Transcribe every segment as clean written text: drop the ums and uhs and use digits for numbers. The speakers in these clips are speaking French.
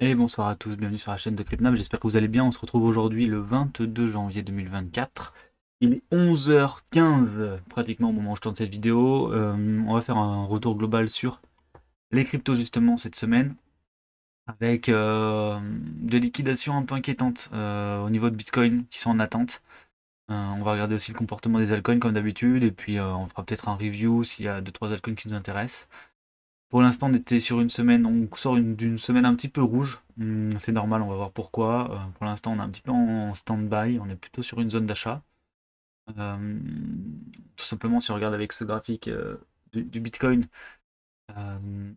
Et bonsoir à tous, bienvenue sur la chaîne de Crypnam, j'espère que vous allez bien. On se retrouve aujourd'hui le 22 janvier 2024. Il est 11h15 pratiquement au moment où je tourne cette vidéo. On va faire un retour global sur les cryptos justement cette semaine avec des liquidations un peu inquiétantes au niveau de Bitcoin qui sont en attente. On va regarder aussi le comportement des altcoins comme d'habitude et puis on fera peut-être un review s'il y a 2-3 altcoins qui nous intéressent. Pour l'instant, on était sur une semaine, on sort d'une semaine un petit peu rouge. C'est normal, on va voir pourquoi. Pour l'instant, on est un petit peu en stand-by, on est plutôt sur une zone d'achat. Euh, Tout simplement, si on regarde avec ce graphique du Bitcoin euh,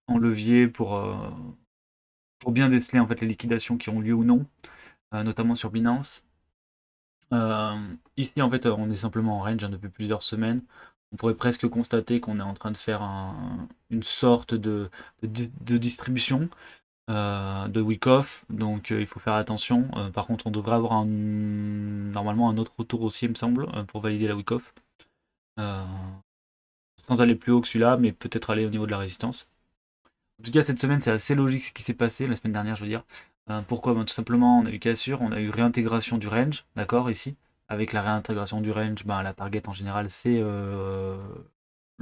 en levier pour bien déceler en fait les liquidations qui ont lieu ou non, notamment sur Binance. Ici, en fait, on est simplement en range depuis plusieurs semaines. On pourrait presque constater qu'on est en train de faire une sorte de distribution de week-off, donc il faut faire attention. Par contre, on devrait avoir normalement un autre retour aussi, il me semble, pour valider la week-off. Euh, Sans aller plus haut que celui-là, mais peut-être aller au niveau de la résistance. En tout cas, cette semaine, c'est assez logique ce qui s'est passé, la semaine dernière, je veux dire. Pourquoi? Ben, tout simplement, on a eu cassure, on a eu réintégration du range, d'accord, ici. Avec la réintégration du range, ben, la target en général, c'est le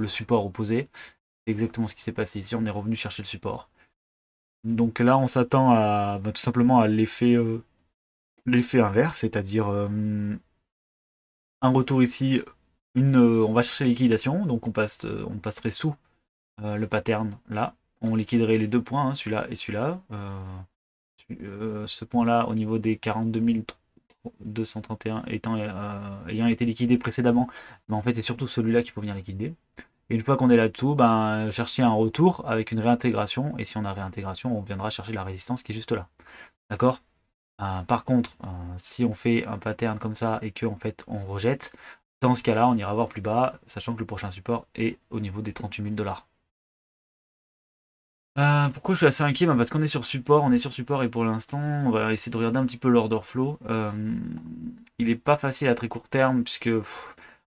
support opposé. C'est exactement ce qui s'est passé ici, on est revenu chercher le support. Donc là, on s'attend à tout simplement à l'effet inverse, c'est-à-dire un retour ici, on va chercher la liquidation, donc on passerait sous le pattern là. On liquiderait les deux points, hein, celui-là et celui-là. Ce point-là, au niveau des 42 231 ayant été liquidé précédemment, mais en fait c'est surtout celui-là qu'il faut venir liquider. Et une fois qu'on est là-dessous, ben, chercher un retour avec une réintégration, et si on a réintégration, on viendra chercher la résistance qui est juste là. D'accord? Par contre, si on fait un pattern comme ça et que en fait on rejette, dans ce cas-là, on ira voir plus bas, sachant que le prochain support est au niveau des 38 000 $. Pourquoi je suis assez inquiet? Ben, parce qu'on est sur support, et pour l'instant, on va essayer de regarder un petit peu l'order flow. Il n'est pas facile à très court terme, puisque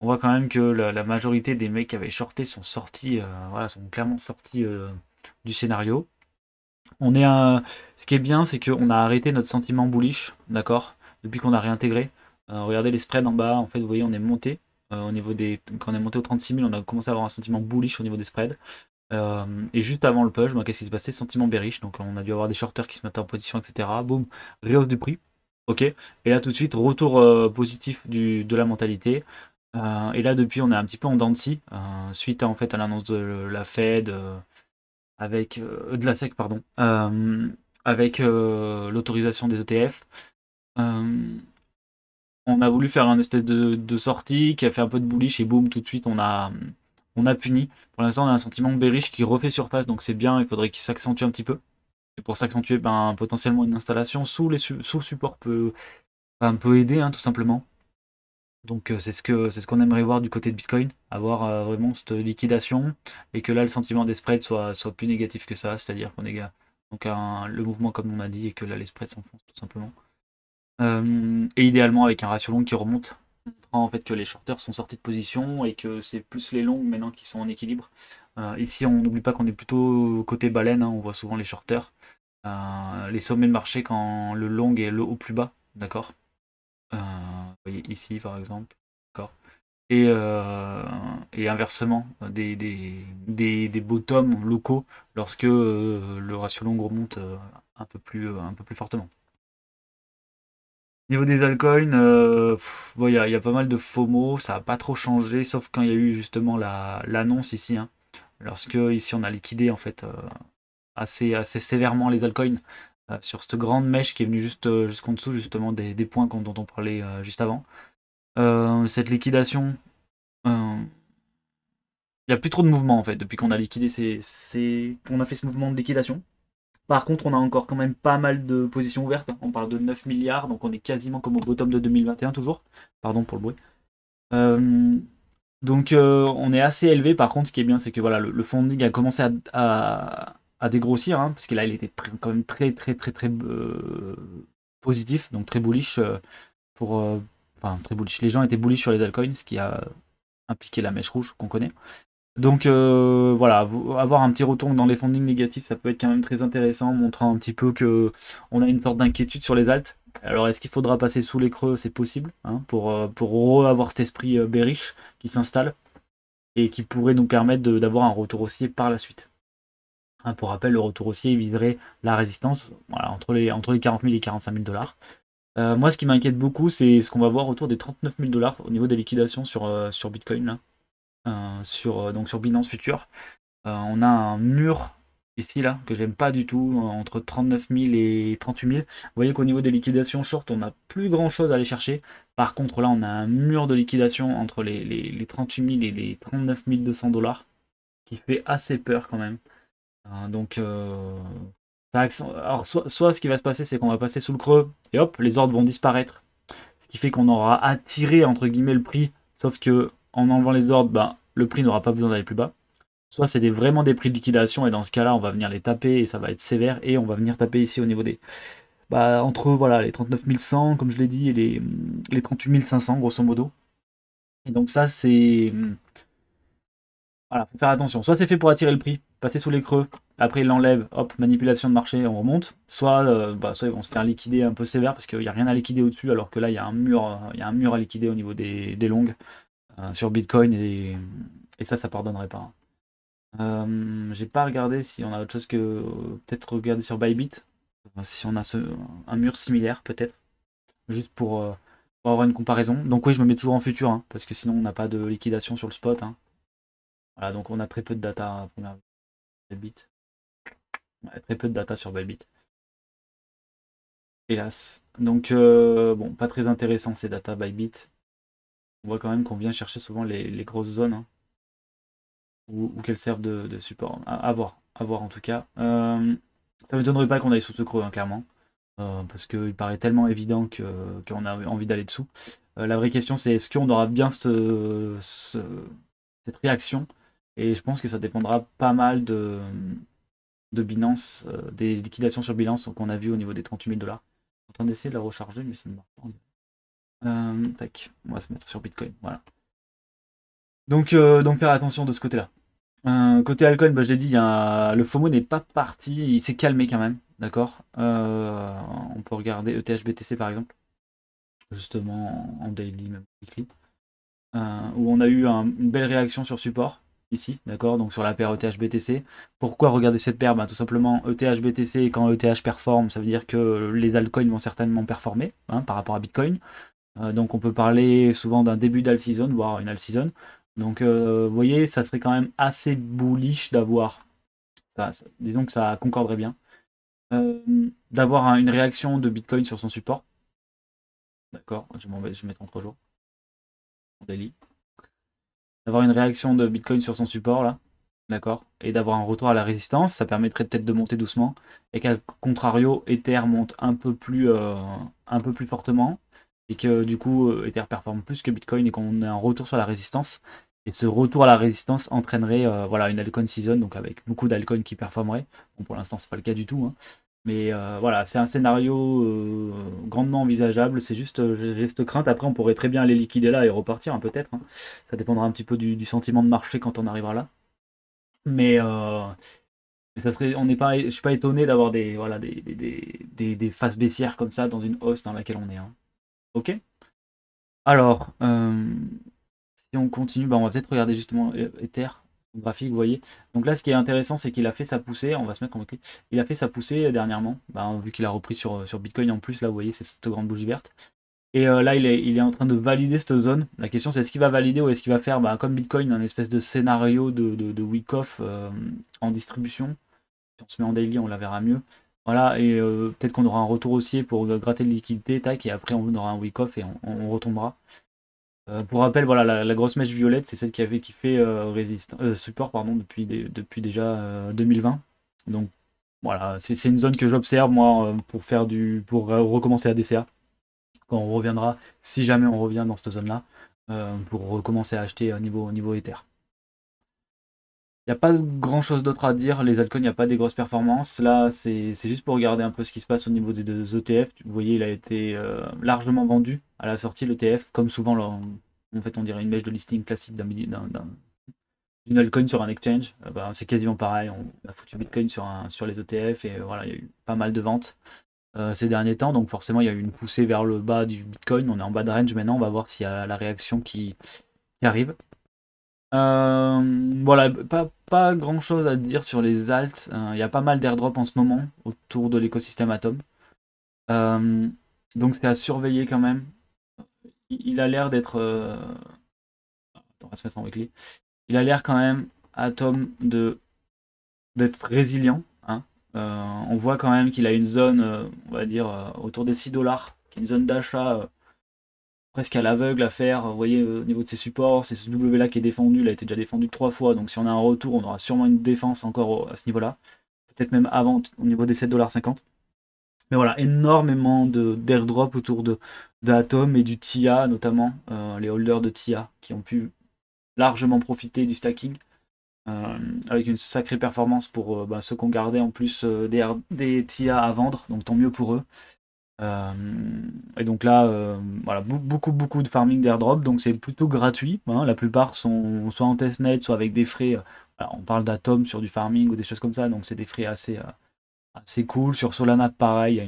on voit quand même que la majorité des mecs qui avaient shorté sont sortis, voilà, sont clairement sortis du scénario. On est un... Ce qui est bien, c'est qu'on a arrêté notre sentiment bullish, d'accord? Depuis qu'on a réintégré. Regardez les spreads en bas, en fait, vous voyez, on est monté. Au niveau des... Quand on est monté aux 36 000, on a commencé à avoir un sentiment bullish au niveau des spreads. Euh, et juste avant le push, ben, qu'est-ce qui s'est passé? Sentiment bearish. Donc on a dû avoir des shorters qui se mettaient en position, etc. Boum, réhausse du prix. Ok. Et là tout de suite, retour positif de la mentalité. Et là depuis, on est un petit peu en dents de scie, suite à, en fait à l'annonce de la Fed, avec de la SEC, pardon, avec l'autorisation des ETF. Euh, on a voulu faire un espèce de sortie qui a fait un peu de bullish et boum, tout de suite on a puni. Pour l'instant, on a un sentiment bearish qui refait surface, donc c'est bien, il faudrait qu'il s'accentue un petit peu. Et pour s'accentuer, ben, potentiellement une installation sous support peut aider, hein, tout simplement. Donc c'est ce qu'on aimerait voir du côté de Bitcoin, avoir vraiment cette liquidation et que là le sentiment des spreads soit plus négatif que ça, c'est-à-dire qu'on ait donc le mouvement comme on a dit et que là les spreads s'enfoncent tout simplement. Et idéalement avec un ratio long qui remonte, montrant en fait que les shorters sont sortis de position et que c'est plus les longs maintenant qui sont en équilibre. Ici on n'oublie pas qu'on est plutôt côté baleine, hein, on voit souvent les shorters, les sommets de marché quand le long est le au plus bas, d'accord. Vous voyez ici par exemple, d'accord. Et inversement, des bottoms locaux lorsque le ratio long remonte un peu plus fortement. Niveau des altcoins, bon, y a pas mal de FOMO, ça n'a pas trop changé, sauf quand il y a eu justement l'annonce ici, hein. Lorsque ici on a liquidé en fait assez sévèrement les altcoins sur cette grande mèche qui est venue juste jusqu'en dessous justement des points dont on parlait juste avant. Cette liquidation, euh, il n'y a plus trop de mouvement en fait depuis qu'on a liquidé qu'on a fait ce mouvement de liquidation. Par contre, on a encore quand même pas mal de positions ouvertes. On parle de 9 milliards, donc on est quasiment comme au bottom de 2021 toujours. Pardon pour le bruit. Euh, donc on est assez élevé. Par contre, ce qui est bien, c'est que voilà, le funding a commencé à dégrossir, hein, parce que là, il était quand même très positif, donc très bullish pour, enfin très bullish. Les gens étaient bullish sur les altcoins, ce qui a impliqué la mèche rouge qu'on connaît. Donc voilà, avoir un petit retour dans les fundings négatifs, ça peut être quand même très intéressant, montrant un petit peu que on a une sorte d'inquiétude sur les alts. Alors est-ce qu'il faudra passer sous les creux? C'est possible, hein, pour avoir cet esprit bearish qui s'installe et qui pourrait nous permettre d'avoir un retour haussier par la suite. Hein, pour rappel, le retour haussier viserait la résistance voilà, entre les 40 000 et 45 000 dollars. Moi, ce qui m'inquiète beaucoup, c'est ce qu'on va voir autour des 39 000 dollars au niveau des liquidations sur Bitcoin, là, donc sur Binance Future. On a un mur ici, là, que j'aime pas du tout, entre 39 000 et 38 000. Vous voyez qu'au niveau des liquidations short, on n'a plus grand chose à aller chercher. Par contre, là, on a un mur de liquidation entre les 38 000 et les 39 200 dollars qui fait assez peur quand même. Donc, alors, soit ce qui va se passer, c'est qu'on va passer sous le creux et hop, les ordres vont disparaître. Ce qui fait qu'on aura attiré entre guillemets le prix, sauf que en enlevant les ordres, ben, le prix n'aura pas besoin d'aller plus bas. Soit c'est vraiment des prix de liquidation et dans ce cas-là, on va venir les taper et ça va être sévère et on va venir taper ici au niveau des. Bah, entre voilà, les 39 100, comme je l'ai dit, et les 38 500, grosso modo. Et donc, ça, c'est. Voilà, faut faire attention. Soit c'est fait pour attirer le prix, passer sous les creux, après il l'enlève, hop, manipulation de marché, on remonte. Soit ils vont se faire liquider un peu sévère parce qu'il n'y a rien à liquider au-dessus, alors que là il y a un mur, à liquider au niveau des longues sur Bitcoin et ça pardonnerait pas. J'ai pas regardé si on a autre chose que peut-être regarder sur Bybit, si on a un mur similaire peut-être, juste pour avoir une comparaison. Donc oui, je me mets toujours en futur, hein, parce que sinon on n'a pas de liquidation sur le spot. Hein. Voilà, donc on a très peu de data à première vue. Bybit. Ouais, très peu de data sur Bybit. Hélas. Donc bon, pas très intéressant ces data Bybit. On voit quand même qu'on vient chercher souvent les grosses zones, hein, ou qu'elles servent de support. À voir en tout cas. Ça ne m'étonnerait pas qu'on aille sous ce creux, hein, clairement. Parce qu'il paraît tellement évident qu'on a envie d'aller dessous. La vraie question, c'est est-ce qu'on aura bien cette réaction? Et je pense que ça dépendra pas mal de Binance, des liquidations sur Binance qu'on a vu au niveau des 38 000 dollars. Je suis en train d'essayer de la recharger, mais ça ne marche pas. Tac, on va se mettre sur Bitcoin. Voilà. Donc faire attention de ce côté-là. Côté altcoin, bah, je l'ai dit, le FOMO n'est pas parti, il s'est calmé quand même, d'accord. On peut regarder ETH-BTC par exemple, justement en daily, même weekly, où on a eu une belle réaction sur support, ici, d'accord, donc sur la paire ETH-BTC. Pourquoi regarder cette paire? Bah, tout simplement, ETH-BTC, quand ETH performe, ça veut dire que les altcoins vont certainement performer, hein, par rapport à Bitcoin. Donc on peut parler souvent d'un début d'alt-season, voire une alt-season. Donc vous voyez, ça serait quand même assez bullish d'avoir, disons que ça concorderait bien, d'avoir une réaction de Bitcoin sur son support. D'accord, je vais mettre en 3 jours, en daily. D'avoir une réaction de Bitcoin sur son support là, d'accord, et d'avoir un retour à la résistance, ça permettrait peut-être de monter doucement, et qu'à contrario, Ether monte un peu plus fortement, et que du coup, Ether performe plus que Bitcoin, et qu'on ait un retour sur la résistance, et ce retour à la résistance entraînerait voilà, une altcoin season, donc avec beaucoup d'altcoins qui performeraient. Bon, pour l'instant, c'est pas le cas du tout, hein. Mais voilà, c'est un scénario grandement envisageable. C'est juste, j'ai cette crainte. Après, on pourrait très bien aller liquider là et repartir, hein, peut-être. Hein. Ça dépendra un petit peu du sentiment de marché quand on arrivera là. Mais ça serait, on n'est pas, je suis pas étonné d'avoir voilà, des phases baissières comme ça dans une hausse dans laquelle on est. Hein. Ok. Alors, si on continue, bah, on va peut-être regarder justement Ether, graphique, vous voyez. Donc là, ce qui est intéressant, c'est qu'il a fait sa poussée. On va se mettre en mot-clé. Il a fait sa poussée dernièrement, bah, vu qu'il a repris sur Bitcoin en plus. Là, vous voyez, c'est cette grande bougie verte. Et là, il est en train de valider cette zone. La question, c'est est-ce qu'il va valider ou est-ce qu'il va faire, bah, comme Bitcoin, un espèce de scénario de week-off en distribution. Si on se met en daily, on la verra mieux. Voilà, et peut-être qu'on aura un retour haussier pour gratter de liquidité, tac, et après on aura un week-off et on retombera. Pour rappel, voilà, la grosse mèche violette, c'est celle qui fait support pardon, depuis déjà 2020. Donc voilà, c'est une zone que j'observe moi pour recommencer à DCA quand on reviendra, si jamais on revient dans cette zone-là, pour recommencer à acheter niveau Ether. Il n'y a pas grand chose d'autre à dire, les altcoins, il n'y a pas des grosses performances. Là, c'est juste pour regarder un peu ce qui se passe au niveau des deux ETF. Vous voyez, il a été largement vendu à la sortie, l'ETF, comme souvent, là, en fait, on dirait une mèche de listing classique d'une altcoin sur un exchange, bah, c'est quasiment pareil. On a foutu Bitcoin sur les ETF et voilà, il y a eu pas mal de ventes ces derniers temps. Donc forcément, il y a eu une poussée vers le bas du Bitcoin. On est en bas de range maintenant. On va voir s'il y a la réaction qui arrive. Voilà, pas grand chose à dire sur les alts. Il y a pas mal d'airdrop en ce moment autour de l'écosystème Atom. Donc c'est à surveiller quand même. Il a l'air d'être. On va se mettre en weekly. Il a l'air quand même, Atom, d'être résilient. Hein. On voit quand même qu'il a une zone, on va dire, autour des 6 $, qui est une zone d'achat presque à l'aveugle à faire. Vous voyez, au niveau de ses supports, c'est ce W là qui est défendu, il a été déjà défendu 3 fois. Donc si on a un retour, on aura sûrement une défense encore à ce niveau-là. Peut-être même avant, au niveau des 7,50 $. Mais voilà, énormément d'airdrop autour d'Atom et du TIA, notamment les holders de TIA qui ont pu largement profiter du stacking. Avec une sacrée performance pour ceux qui ont gardé en plus des TIA à vendre, donc tant mieux pour eux. Et donc là, voilà, beaucoup de farming d'airdrop, donc c'est plutôt gratuit. Hein, la plupart sont soit en testnet, soit avec des frais. On parle d'Atom sur du farming ou des choses comme ça, donc c'est des frais assez cool. Sur Solana, pareil,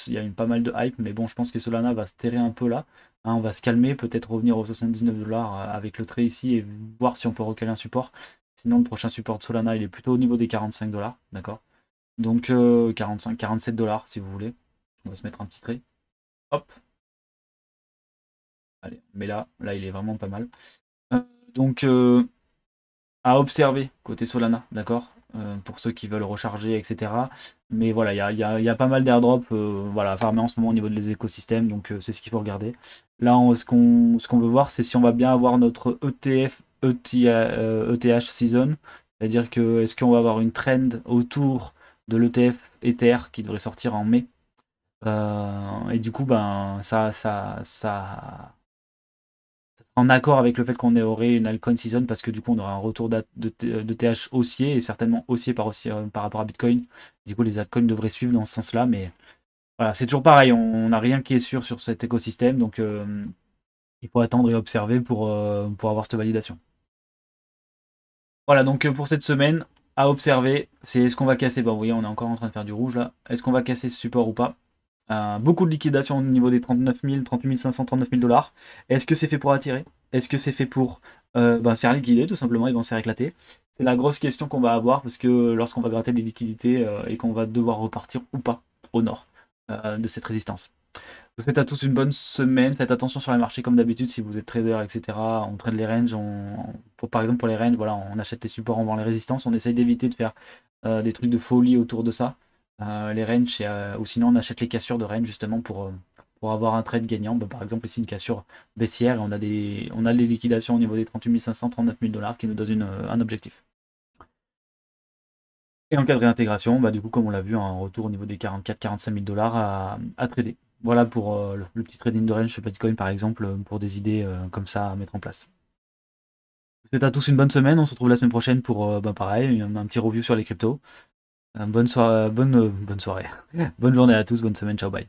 il y a pas mal de hype, mais bon, je pense que Solana va se terrer un peu là. Hein, on va se calmer, peut-être revenir aux 79 $ avec le trait ici et voir si on peut recaler un support. Sinon, le prochain support de Solana, il est plutôt au niveau des 45 $, d'accord? Donc 45, 47 $ si vous voulez. On va se mettre un petit trait. Hop. Allez, mais là, il est vraiment pas mal. Donc, à observer côté Solana, d'accord? Pour ceux qui veulent recharger, etc. Mais voilà, il y a pas mal d'airdrops voilà, à farmer en ce moment au niveau des écosystèmes, donc c'est ce qu'il faut regarder. Là, ce qu'on veut voir, c'est si on va bien avoir notre ETF, ETH season, c'est-à-dire que est-ce qu'on va avoir une trend autour de l'ETF Ether qui devrait sortir en mai. Et du coup, ben, ça en accord avec le fait qu'on aurait une altcoin season parce que du coup on aura un retour de TH haussier et certainement haussier par rapport à Bitcoin. Du coup les altcoins devraient suivre dans ce sens-là, mais voilà, c'est toujours pareil, on n'a rien qui est sûr sur cet écosystème, donc il faut attendre et observer pour avoir cette validation. Voilà, donc pour cette semaine, à observer, c'est est-ce qu'on va casser, bon vous voyez on est encore en train de faire du rouge là, est-ce qu'on va casser ce support ou pas? Beaucoup de liquidation au niveau des 39 000, 38 500, 39 000 $. Est-ce que c'est fait pour attirer? Est-ce que c'est fait pour se faire liquider tout simplement? Ils vont se faire éclater. C'est la grosse question qu'on va avoir parce que lorsqu'on va gratter les liquidités et qu'on va devoir repartir ou pas au nord de cette résistance. Je vous souhaite à tous une bonne semaine. Faites attention sur les marchés comme d'habitude si vous êtes trader, etc. On trade les ranges. Par exemple pour les ranges, voilà, on achète les supports, on vend les résistances. On essaye d'éviter de faire des trucs de folie autour de ça. Les ranges, ou sinon on achète les cassures de range justement pour avoir un trade gagnant. Bah, par exemple ici une cassure baissière et on a les liquidations au niveau des 38 500, 39 000 $ qui nous donnent un objectif. Et en cas de réintégration, bah, du coup comme on l'a vu, un retour au niveau des 44-45 000 $ à trader. Voilà pour le petit trading de range sur Bitcoin par exemple, pour des idées comme ça à mettre en place. Je vous souhaite à tous une bonne semaine, on se retrouve la semaine prochaine pour pareil, un petit review sur les cryptos. Bonne soirée, bonne soirée. Bonne journée à tous, bonne semaine, ciao bye.